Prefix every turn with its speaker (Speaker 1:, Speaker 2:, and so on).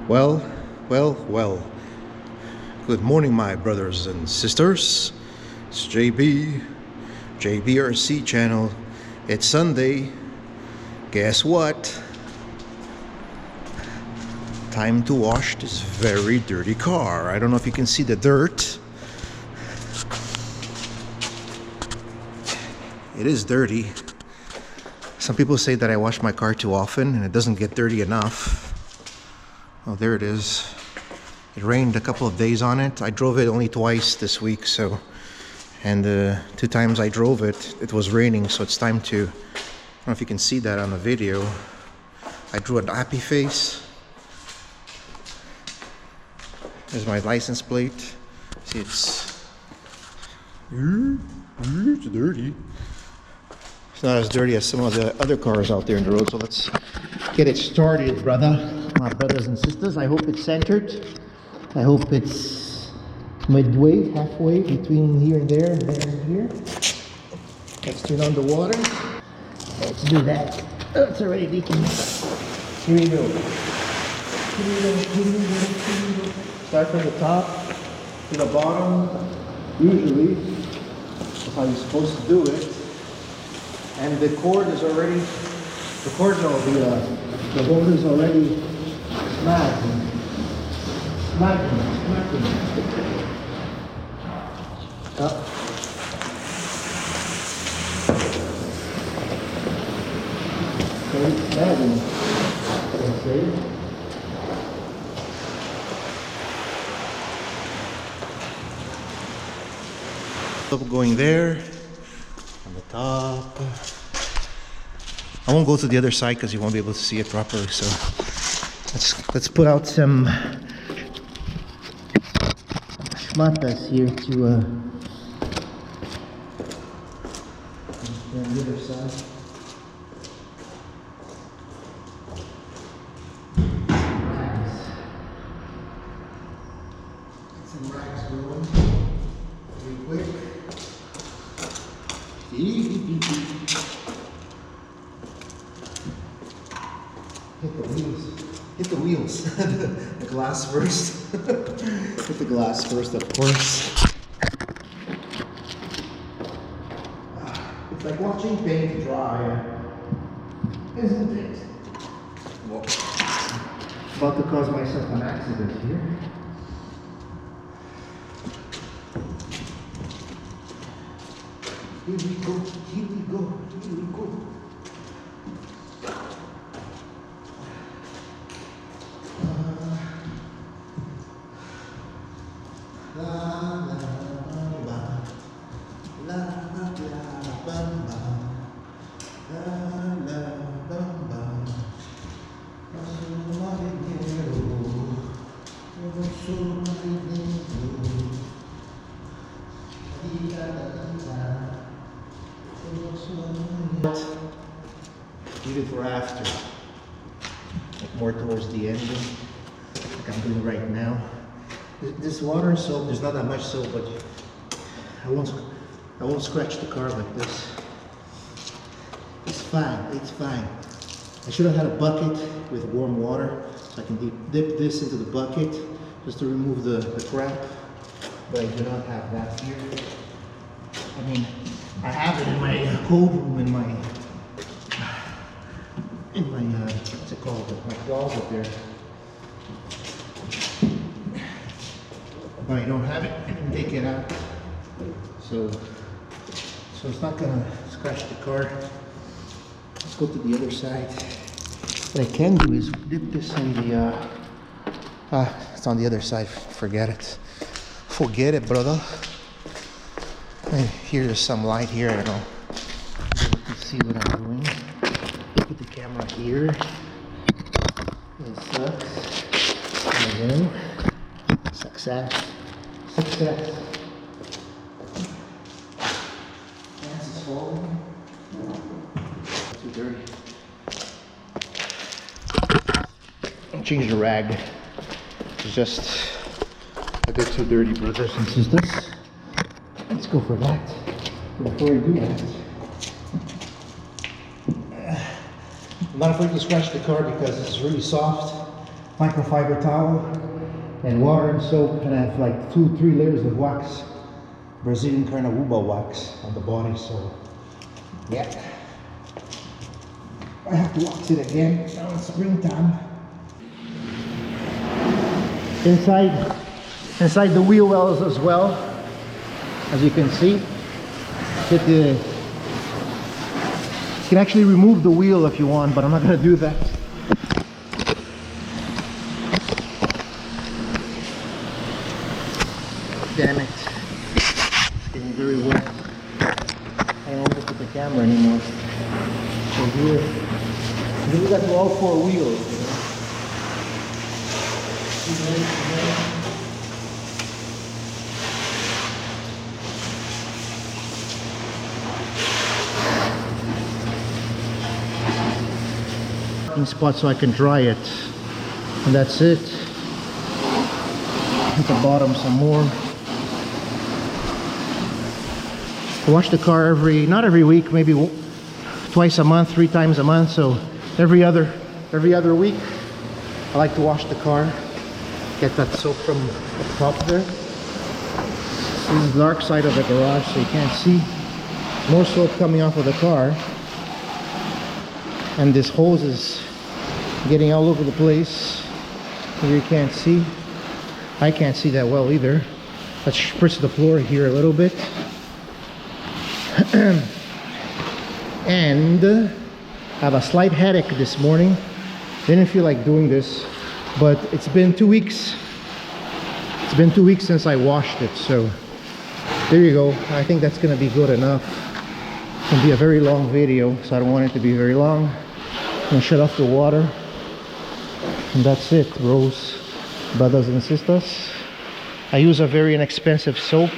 Speaker 1: Well, well. Good morning, my brothers and sisters. It's JBRC channel. It's Sunday. Guess what? Time to wash this very dirty car. I don't know if you can see the dirt. It is dirty. Some people say that I wash my car too often and it doesn't get dirty enough. Oh, there it is. It rained a couple of days on it. I drove it only twice this week, so, and 2 times I drove it, it was raining, so it's time to, I don't know if you can see that on the video. I drew a happy face. There's my license plate. See, it's dirty. It's not as dirty as some of the other cars out there in the road, so let's get it started, my brothers and sisters. I hope it's centered. I hope it's midway, halfway between here and there and there and here. Let's turn on the water. Let's do that. Oh, it's already leaking. Here we go. Start from the top to the bottom. Usually, that's how you're supposed to do it. And the cord is already, the holder is already snagged. Up. So it's snagging. Going there on the top. I won't go to the other side because you won't be able to see it properly. So let's put out some schmatas here to on the other side. Get some rags going real quick. Hit the wheels. The glass first. Hit the glass first, of course. It's like watching paint dry, isn't it? Well, about to cause myself an accident here. Here we go. Leave it for after, like more towards the end, like I'm doing right now. This water and soap, there's not that much soap, but I won't scratch the car like this. It's fine. I should have had a bucket with warm water, so I can dip this into the bucket just to remove the crap, but I do not have that here. I mean, I have it in my cold room, in my what's it called? My closet there. But I don't have it. I can take it out. So it's not gonna scratch the car. Let's go to the other side. What I can do is dip this in the it's on the other side. Forget it. Forget it, brother. And here's some light here. I don't know. You can see what I'm doing. Put the camera here. It sucks. There we go. Success. Gas is falling. Too dirty. I'll change the rag. It's just a bit too dirty, brothers and sisters. Let's go for that. Before we do that, I'm not afraid to scratch the car because it's really soft. microfiber towel and water and soap, and I have like 2-3 layers of wax, Brazilian carnaúba wax on the body. So yeah, I have to wax it again now in springtime. Inside the wheel wells as well, as you can see, you can actually remove the wheel if you want, but I'm not going to do that. Damn it, it's getting very wet. I don't look at the camera anymore. So here we got all 4 wheels. Spot so I can dry it, and that's it. At the bottom some more. I wash the car not every week, maybe twice a month, 3 times a month. So every other week I like to wash the car, get that soap from the top there. This is the dark side of the garage, so you can't see. More soap coming off of the car, and this hose is getting all over the place. Here you can't see. I can't see that well either. Let's spritz the floor here a little bit. And I have a slight headache this morning. Didn't feel like doing this, but it's been 2 weeks. It's been 2 weeks since I washed it, so there you go. I think that's gonna be good enough. It's gonna be a very long video, so I don't want it to be very long. I'm gonna shut off the water. And that's it, Rose, brothers and sisters. I use a very inexpensive soap.